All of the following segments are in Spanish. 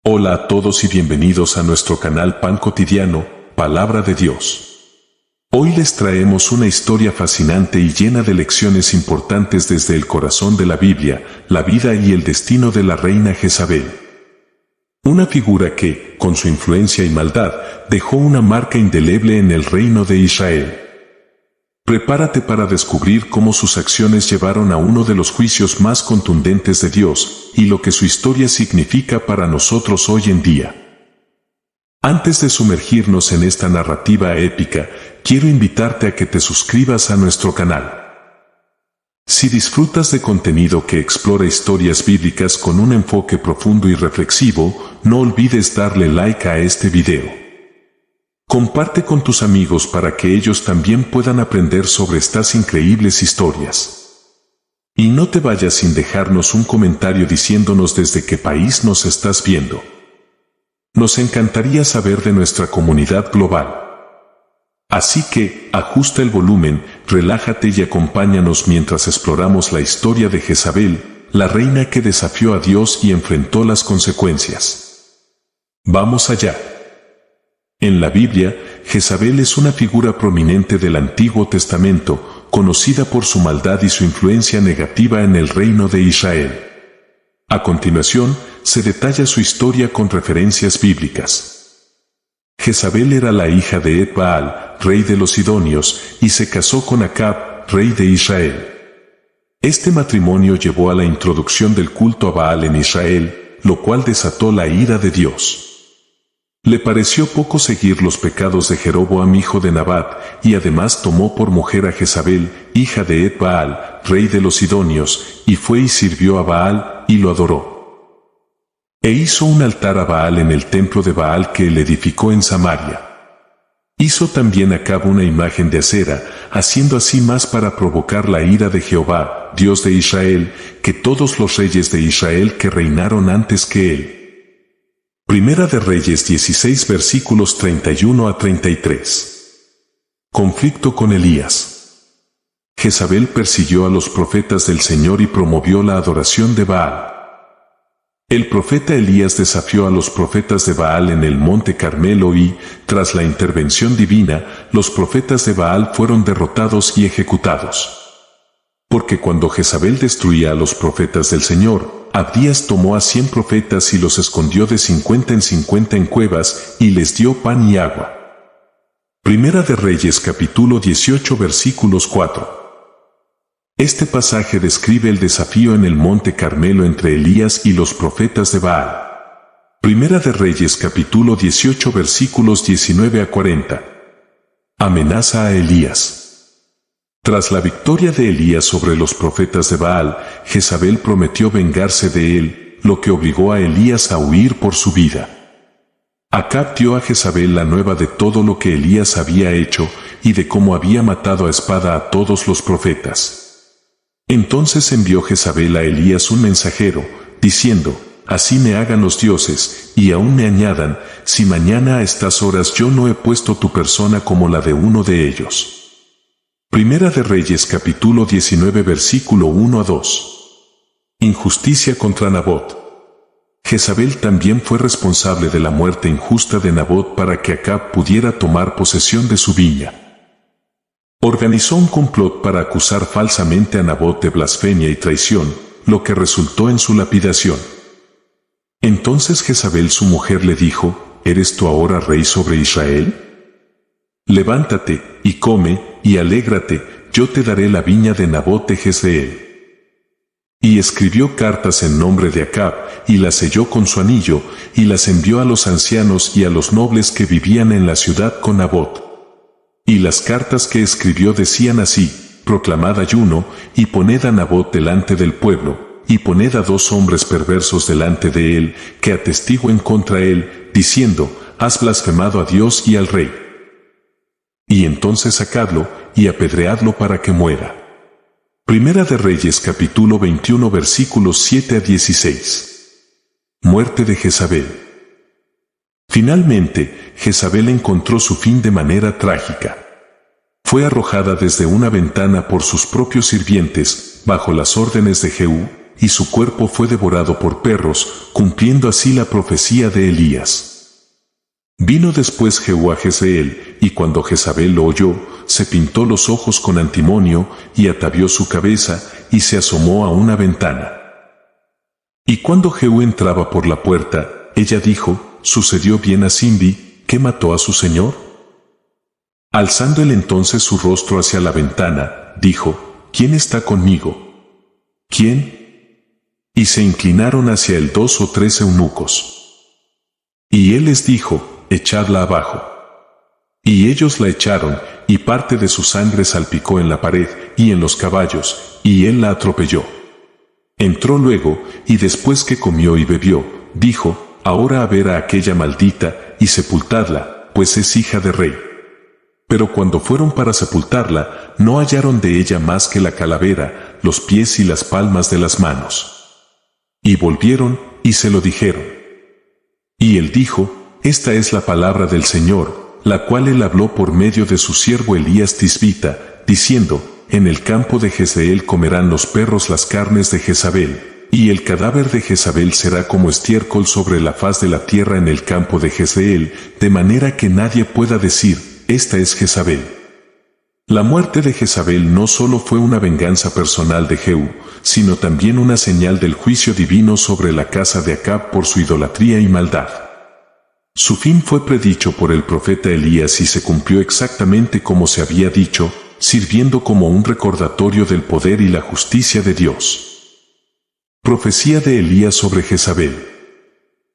Hola a todos y bienvenidos a nuestro canal Pan Cotidiano, Palabra de Dios. Hoy les traemos una historia fascinante y llena de lecciones importantes desde el corazón de la Biblia, la vida y el destino de la reina Jezabel. Una figura que, con su influencia y maldad, dejó una marca indeleble en el reino de Israel. Prepárate para descubrir cómo sus acciones llevaron a uno de los juicios más contundentes de Dios, y lo que su historia significa para nosotros hoy en día. Antes de sumergirnos en esta narrativa épica, quiero invitarte a que te suscribas a nuestro canal. Si disfrutas de contenido que explora historias bíblicas con un enfoque profundo y reflexivo, no olvides darle like a este video. Comparte con tus amigos para que ellos también puedan aprender sobre estas increíbles historias. Y no te vayas sin dejarnos un comentario diciéndonos desde qué país nos estás viendo. Nos encantaría saber de nuestra comunidad global. Así que, ajusta el volumen, relájate y acompáñanos mientras exploramos la historia de Jezabel, la reina que desafió a Dios y enfrentó las consecuencias. Vamos allá. En la Biblia, Jezabel es una figura prominente del Antiguo Testamento, conocida por su maldad y su influencia negativa en el reino de Israel. A continuación, se detalla su historia con referencias bíblicas. Jezabel era la hija de Ed-Baal, rey de los Sidonios, y se casó con Acab, rey de Israel. Este matrimonio llevó a la introducción del culto a Baal en Israel, lo cual desató la ira de Dios. Le pareció poco seguir los pecados de Jeroboam hijo de Nabat, y además tomó por mujer a Jezabel, hija de Ed-Baal, rey de los Sidonios, y fue y sirvió a Baal, y lo adoró. E hizo un altar a Baal en el templo de Baal que él edificó en Samaria. Hizo también Acab una imagen de acera, haciendo así más para provocar la ira de Jehová, Dios de Israel, que todos los reyes de Israel que reinaron antes que él. Primera de Reyes 16 versículos 31 a 33. Conflicto con Elías. Jezabel persiguió a los profetas del Señor y promovió la adoración de Baal. El profeta Elías desafió a los profetas de Baal en el monte Carmelo y, tras la intervención divina, los profetas de Baal fueron derrotados y ejecutados. Porque cuando Jezabel destruía a los profetas del Señor, Abdías tomó a 100 profetas y los escondió de 50 en 50 en cuevas, y les dio pan y agua. Primera de Reyes capítulo 18 versículos 4. Este pasaje describe el desafío en el monte Carmelo entre Elías y los profetas de Baal. Primera de Reyes capítulo 18 versículos 19 a 40. Amenaza a Elías. Tras la victoria de Elías sobre los profetas de Baal, Jezabel prometió vengarse de él, lo que obligó a Elías a huir por su vida. Acab dio a Jezabel la nueva de todo lo que Elías había hecho y de cómo había matado a espada a todos los profetas. Entonces envió Jezabel a Elías un mensajero, diciendo: «Así me hagan los dioses, y aún me añadan, si mañana a estas horas yo no he puesto tu persona como la de uno de ellos». Primera de Reyes capítulo 19 versículo 1 a 2. Injusticia contra Nabot. Jezabel también fue responsable de la muerte injusta de Nabot para que Acab pudiera tomar posesión de su viña. Organizó un complot para acusar falsamente a Nabot de blasfemia y traición, lo que resultó en su lapidación. Entonces Jezabel su mujer le dijo: ¿Eres tú ahora rey sobre Israel? Levántate, y come, y alégrate, yo te daré la viña de Nabot de Jezreel. Y escribió cartas en nombre de Acab, y las selló con su anillo, y las envió a los ancianos y a los nobles que vivían en la ciudad con Nabot. Y las cartas que escribió decían así: proclamad ayuno, y poned a Nabot delante del pueblo, y poned a 2 hombres perversos delante de él, que atestiguen contra él, diciendo: has blasfemado a Dios y al rey. Y entonces sacadlo, y apedreadlo para que muera. Primera de Reyes capítulo 21 versículos 7 a 16. Muerte de Jezabel. Finalmente, Jezabel encontró su fin de manera trágica. Fue arrojada desde una ventana por sus propios sirvientes, bajo las órdenes de Jehú, y su cuerpo fue devorado por perros, cumpliendo así la profecía de Elías. Vino después Jehú a Jezreel, y cuando Jezabel lo oyó, se pintó los ojos con antimonio, y atavió su cabeza, y se asomó a una ventana. Y cuando Jehú entraba por la puerta, ella dijo: ¿Sucedió bien a Zimri, que mató a su señor? Alzando él entonces su rostro hacia la ventana, dijo: ¿Quién está conmigo? ¿Quién? Y se inclinaron hacia él 2 o 3 eunucos. Y él les dijo: Echadla abajo. Y ellos la echaron, y parte de su sangre salpicó en la pared, y en los caballos, y él la atropelló. Entró luego, y después que comió y bebió, dijo: Ahora a ver a aquella maldita, y sepultadla, pues es hija de rey. Pero cuando fueron para sepultarla, no hallaron de ella más que la calavera, los pies y las palmas de las manos. Y volvieron, y se lo dijeron. Y él dijo: Esta es la palabra del Señor, la cual él habló por medio de su siervo Elías Tisbita, diciendo: En el campo de Jezreel comerán los perros las carnes de Jezabel, y el cadáver de Jezabel será como estiércol sobre la faz de la tierra en el campo de Jezreel, de manera que nadie pueda decir: Esta es Jezabel. La muerte de Jezabel no solo fue una venganza personal de Jehú, sino también una señal del juicio divino sobre la casa de Acab por su idolatría y maldad. Su fin fue predicho por el profeta Elías y se cumplió exactamente como se había dicho, sirviendo como un recordatorio del poder y la justicia de Dios. Profecía de Elías sobre Jezabel.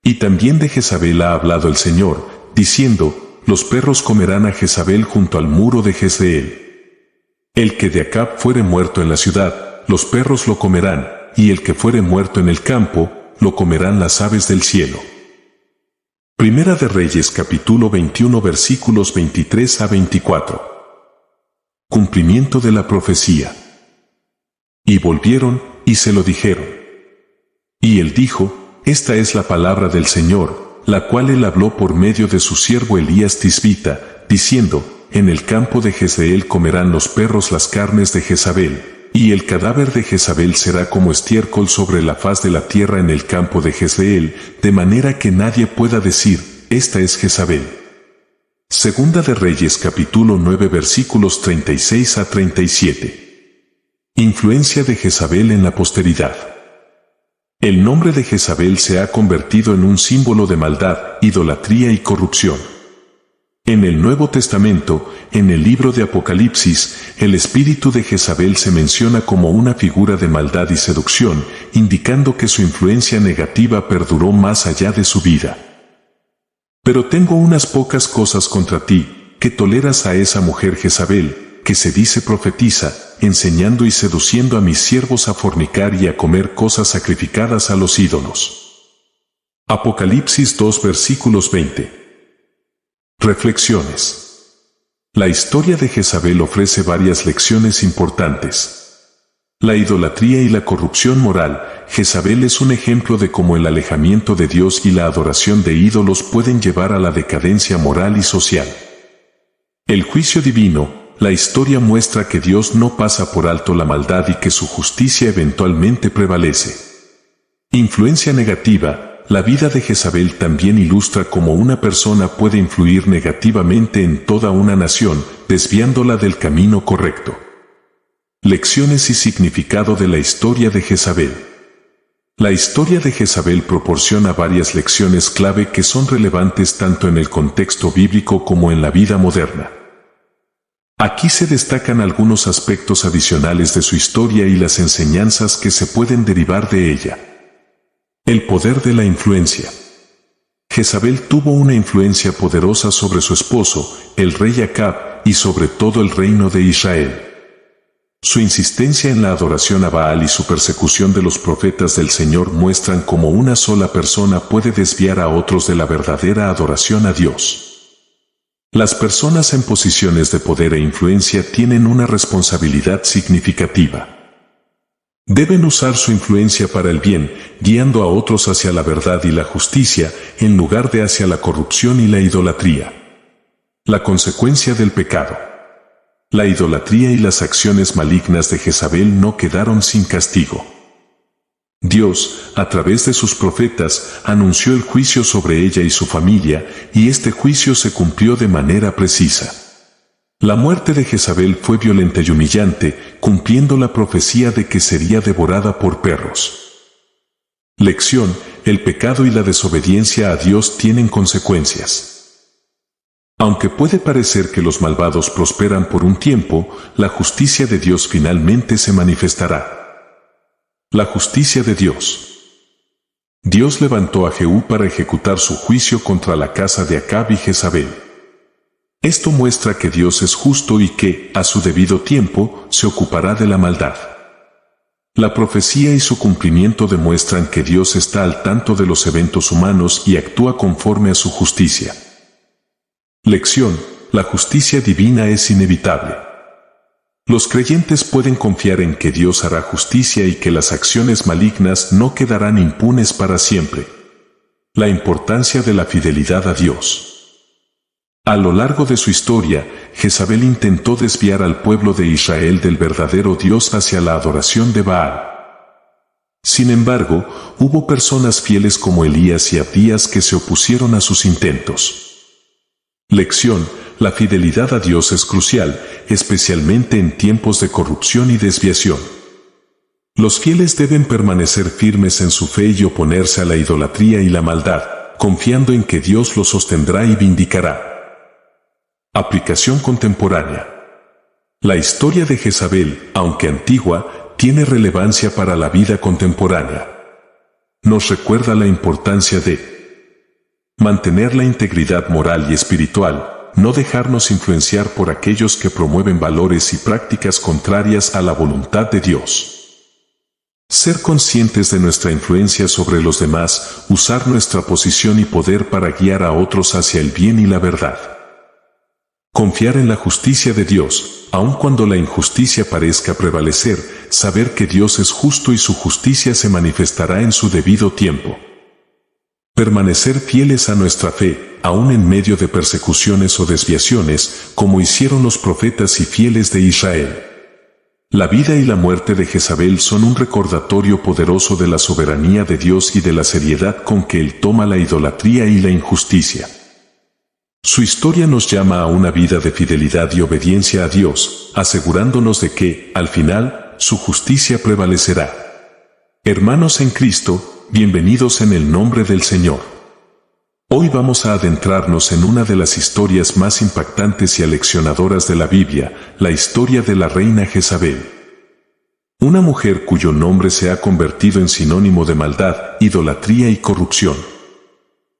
Y también de Jezabel ha hablado el Señor, diciendo: Los perros comerán a Jezabel junto al muro de Jezreel. El que de Acab fuere muerto en la ciudad, los perros lo comerán, y el que fuere muerto en el campo, lo comerán las aves del cielo. Primera de Reyes capítulo 21 versículos 23 a 24. Cumplimiento de la profecía. Y volvieron, y se lo dijeron. Y él dijo: Esta es la palabra del Señor, la cual él habló por medio de su siervo Elías Tisbita, diciendo: En el campo de Jezreel comerán los perros las carnes de Jezabel, y el cadáver de Jezabel será como estiércol sobre la faz de la tierra en el campo de Jezreel, de manera que nadie pueda decir: Esta es Jezabel. Segunda de Reyes capítulo 9 versículos 36 a 37. Influencia de Jezabel en la posteridad. El nombre de Jezabel se ha convertido en un símbolo de maldad, idolatría y corrupción. En el Nuevo Testamento, en el libro de Apocalipsis, el espíritu de Jezabel se menciona como una figura de maldad y seducción, indicando que su influencia negativa perduró más allá de su vida. Pero tengo unas pocas cosas contra ti, que toleras a esa mujer Jezabel, que se dice profetiza, enseñando y seduciendo a mis siervos a fornicar y a comer cosas sacrificadas a los ídolos. Apocalipsis 2 versículos 20. Reflexiones. La historia de Jezabel ofrece varias lecciones importantes. La idolatría y la corrupción moral. Jezabel es un ejemplo de cómo el alejamiento de Dios y la adoración de ídolos pueden llevar a la decadencia moral y social. El juicio divino. La historia muestra que Dios no pasa por alto la maldad y que su justicia eventualmente prevalece. Influencia negativa. La vida de Jezabel también ilustra cómo una persona puede influir negativamente en toda una nación, desviándola del camino correcto. Lecciones y significado de la historia de Jezabel. La historia de Jezabel proporciona varias lecciones clave que son relevantes tanto en el contexto bíblico como en la vida moderna. Aquí se destacan algunos aspectos adicionales de su historia y las enseñanzas que se pueden derivar de ella. El poder de la influencia. Jezabel tuvo una influencia poderosa sobre su esposo, el rey Acab, y sobre todo el reino de Israel. Su insistencia en la adoración a Baal y su persecución de los profetas del Señor muestran cómo una sola persona puede desviar a otros de la verdadera adoración a Dios. Las personas en posiciones de poder e influencia tienen una responsabilidad significativa. Deben usar su influencia para el bien, guiando a otros hacia la verdad y la justicia, en lugar de hacia la corrupción y la idolatría. La consecuencia del pecado. La idolatría y las acciones malignas de Jezabel no quedaron sin castigo. Dios, a través de sus profetas, anunció el juicio sobre ella y su familia, y este juicio se cumplió de manera precisa. La muerte de Jezabel fue violenta y humillante, cumpliendo la profecía de que sería devorada por perros. Lección: el pecado y la desobediencia a Dios tienen consecuencias. Aunque puede parecer que los malvados prosperan por un tiempo, la justicia de Dios finalmente se manifestará. La justicia de Dios. Dios levantó a Jehú para ejecutar su juicio contra la casa de Acab y Jezabel. Esto muestra que Dios es justo y que, a su debido tiempo, se ocupará de la maldad. La profecía y su cumplimiento demuestran que Dios está al tanto de los eventos humanos y actúa conforme a su justicia. Lección: la justicia divina es inevitable. Los creyentes pueden confiar en que Dios hará justicia y que las acciones malignas no quedarán impunes para siempre. La importancia de la fidelidad a Dios. A lo largo de su historia, Jezabel intentó desviar al pueblo de Israel del verdadero Dios hacia la adoración de Baal. Sin embargo, hubo personas fieles como Elías y Abdías que se opusieron a sus intentos. Lección: la fidelidad a Dios es crucial, especialmente en tiempos de corrupción y desviación. Los fieles deben permanecer firmes en su fe y oponerse a la idolatría y la maldad, confiando en que Dios los sostendrá y vindicará. Aplicación contemporánea. La historia de Jezabel, aunque antigua, tiene relevancia para la vida contemporánea. Nos recuerda la importancia de mantener la integridad moral y espiritual, no dejarnos influenciar por aquellos que promueven valores y prácticas contrarias a la voluntad de Dios. Ser conscientes de nuestra influencia sobre los demás, usar nuestra posición y poder para guiar a otros hacia el bien y la verdad. Confiar en la justicia de Dios, aun cuando la injusticia parezca prevalecer, saber que Dios es justo y su justicia se manifestará en su debido tiempo. Permanecer fieles a nuestra fe, aun en medio de persecuciones o desviaciones, como hicieron los profetas y fieles de Israel. La vida y la muerte de Jezabel son un recordatorio poderoso de la soberanía de Dios y de la seriedad con que Él toma la idolatría y la injusticia. Su historia nos llama a una vida de fidelidad y obediencia a Dios, asegurándonos de que, al final, su justicia prevalecerá. Hermanos en Cristo, bienvenidos en el nombre del Señor. Hoy vamos a adentrarnos en una de las historias más impactantes y aleccionadoras de la Biblia, la historia de la reina Jezabel. Una mujer cuyo nombre se ha convertido en sinónimo de maldad, idolatría y corrupción.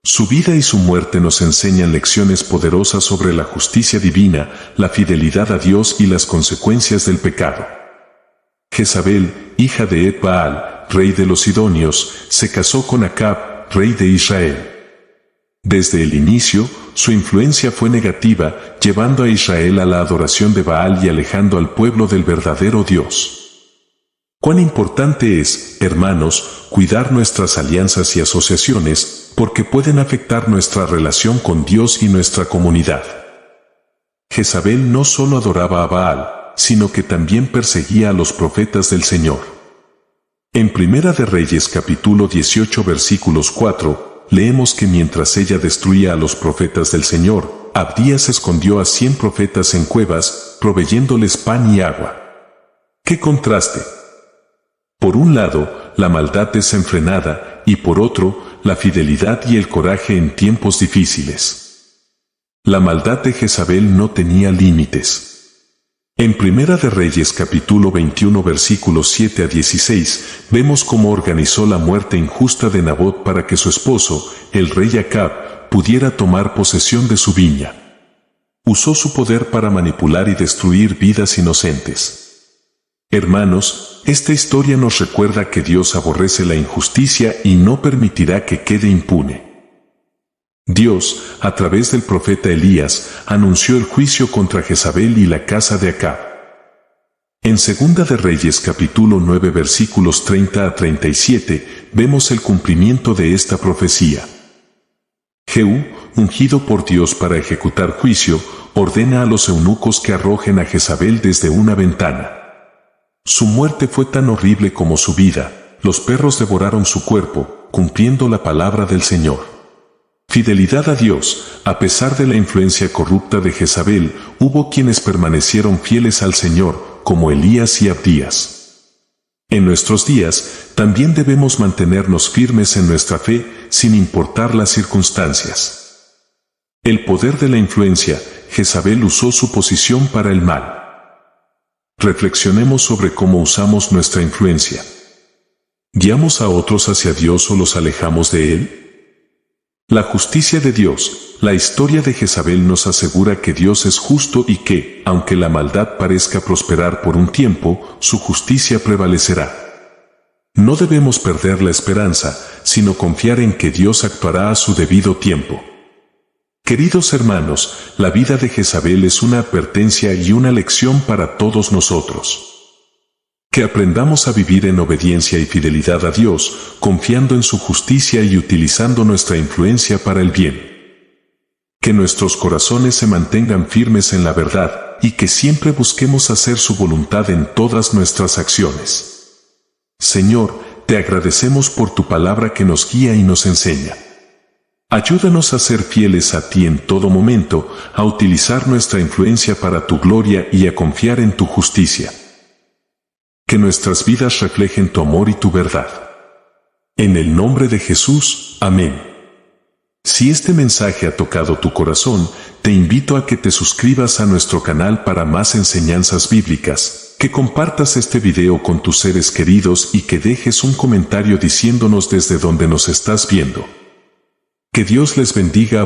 Su vida y su muerte nos enseñan lecciones poderosas sobre la justicia divina, la fidelidad a Dios y las consecuencias del pecado. Jezabel, hija de Ed-Baal, rey de los Sidonios, se casó con Acab, rey de Israel. Desde el inicio, su influencia fue negativa, llevando a Israel a la adoración de Baal y alejando al pueblo del verdadero Dios. Cuán importante es, hermanos, cuidar nuestras alianzas y asociaciones, porque pueden afectar nuestra relación con Dios y nuestra comunidad. Jezabel no solo adoraba a Baal, sino que también perseguía a los profetas del Señor. En Primera de Reyes capítulo 18 versículos 4, leemos que mientras ella destruía a los profetas del Señor, Abdías escondió a 100 profetas en cuevas, proveyéndoles pan y agua. ¡Qué contraste! Por un lado, la maldad desenfrenada, y por otro, la fidelidad y el coraje en tiempos difíciles. La maldad de Jezabel no tenía límites. En Primera de Reyes capítulo 21 versículos 7 a 16, vemos cómo organizó la muerte injusta de Nabot para que su esposo, el rey Acab, pudiera tomar posesión de su viña. Usó su poder para manipular y destruir vidas inocentes. Hermanos, esta historia nos recuerda que Dios aborrece la injusticia y no permitirá que quede impune. Dios, a través del profeta Elías, anunció el juicio contra Jezabel y la casa de Acab. En Segunda de Reyes capítulo 9 versículos 30 a 37, vemos el cumplimiento de esta profecía. Jehú, ungido por Dios para ejecutar juicio, ordena a los eunucos que arrojen a Jezabel desde una ventana. Su muerte fue tan horrible como su vida, los perros devoraron su cuerpo, cumpliendo la palabra del Señor. Fidelidad a Dios. A pesar de la influencia corrupta de Jezabel, hubo quienes permanecieron fieles al Señor, como Elías y Abdías. En nuestros días, también debemos mantenernos firmes en nuestra fe, sin importar las circunstancias. El poder de la influencia. Jezabel usó su posición para el mal. Reflexionemos sobre cómo usamos nuestra influencia. ¿Guiamos a otros hacia Dios o los alejamos de Él? La justicia de Dios. La historia de Jezabel nos asegura que Dios es justo y que, aunque la maldad parezca prosperar por un tiempo, su justicia prevalecerá. No debemos perder la esperanza, sino confiar en que Dios actuará a su debido tiempo. Queridos hermanos, la vida de Jezabel es una advertencia y una lección para todos nosotros. Que aprendamos a vivir en obediencia y fidelidad a Dios, confiando en su justicia y utilizando nuestra influencia para el bien. Que nuestros corazones se mantengan firmes en la verdad, y que siempre busquemos hacer su voluntad en todas nuestras acciones. Señor, te agradecemos por tu palabra que nos guía y nos enseña. Ayúdanos a ser fieles a ti en todo momento, a utilizar nuestra influencia para tu gloria y a confiar en tu justicia. Que nuestras vidas reflejen tu amor y tu verdad. En el nombre de Jesús, amén. Si este mensaje ha tocado tu corazón, te invito a que te suscribas a nuestro canal para más enseñanzas bíblicas, que compartas este video con tus seres queridos y que dejes un comentario diciéndonos desde dónde nos estás viendo. Que Dios les bendiga.